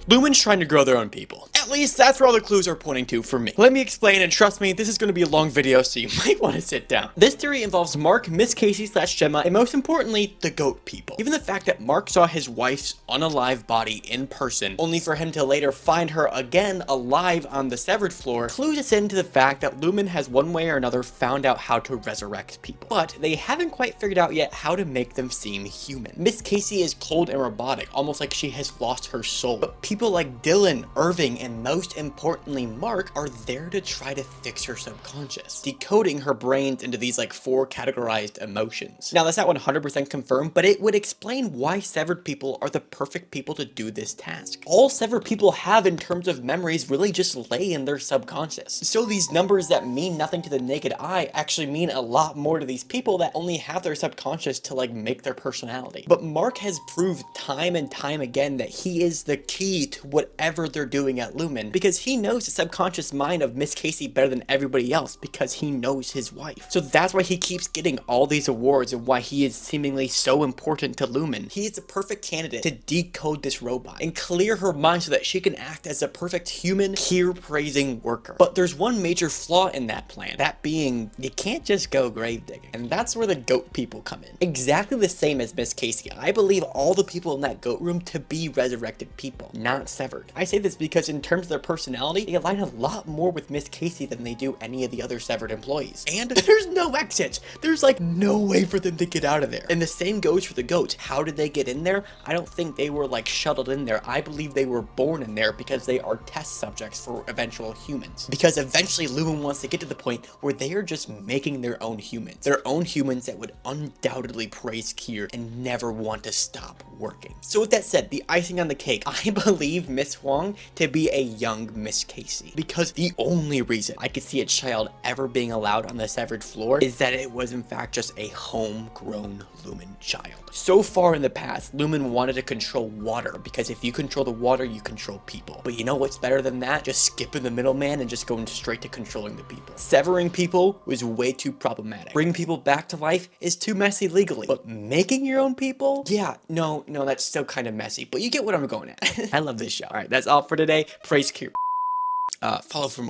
Lumon's trying to grow their own people. At least that's where all the clues are pointing to for me. Let me explain, and trust me, this is going to be a long video, so you might want to sit down. This theory involves Mark, Miss Casey / Gemma, and most importantly, the goat people. Even the fact that Mark saw his wife's unalive body in person, only for him to later find her again alive on the severed floor, clues us into the fact that Lumon has one way or another found out how to resurrect people. But they haven't quite figured out yet how to make them seem human. Miss Casey is cold and robotic, almost like she has lost her soul. But people like Dylan, Irving, and most importantly Mark are there to try to fix her subconscious, decoding her brains into these like 4 categorized emotions. Now that's not 100% confirmed, but it would explain why severed people are the perfect people to do this task. All severed people have in terms of memories really just lay in their subconscious. So these numbers that mean nothing to the naked eye actually mean a lot more to these people that only have their subconscious to like make their personality. But Mark has proved time and time again that he is the key to whatever they're doing at Lumon, because he knows the subconscious mind of Miss Casey better than everybody else because he knows his wife. So that's why he keeps getting all these awards and why he is seemingly so important to Lumon. He is the perfect candidate to decode this robot and clear her mind so that she can act as a perfect human, peer-praising worker. But there's one major flaw in that plan, that being you can't just go grave digging. And that's where the goat people come in. Exactly the same as Miss Casey, I believe all the people in that goat room to be resurrected people, not severed. I say this because in terms of their personality, they align a lot more with Miss Casey than they do any of the other severed employees. And there's no exits. There's like no way for them to get out of there. And the same goes for the goats. How did they get in there? I don't think they were like shuttled in there. I believe they were born in there because they are test subjects for eventual humans. Because eventually Lumon wants to get to the point where they are just making their own humans. Their own humans that would undoubtedly praise Kier and never want to stop working. So with that said, the icing on the cake, I believe Miss Huang to be a young Miss Casey. Because the only reason I could see a child ever being allowed on the severed floor is that it was in fact just a homegrown Lumon child. So far in the past, Lumon wanted to control water because if you control the water, you control people. But you know what's better than that? Just skipping the middleman and just going straight to controlling the people. Severing people was way too problematic. Bringing people back to life is too messy legally. But making your own people? Yeah, no, that's still kind of messy. But you get what I'm going at. I love this show. All right, that's all for today. Praise Kier. Follow for more.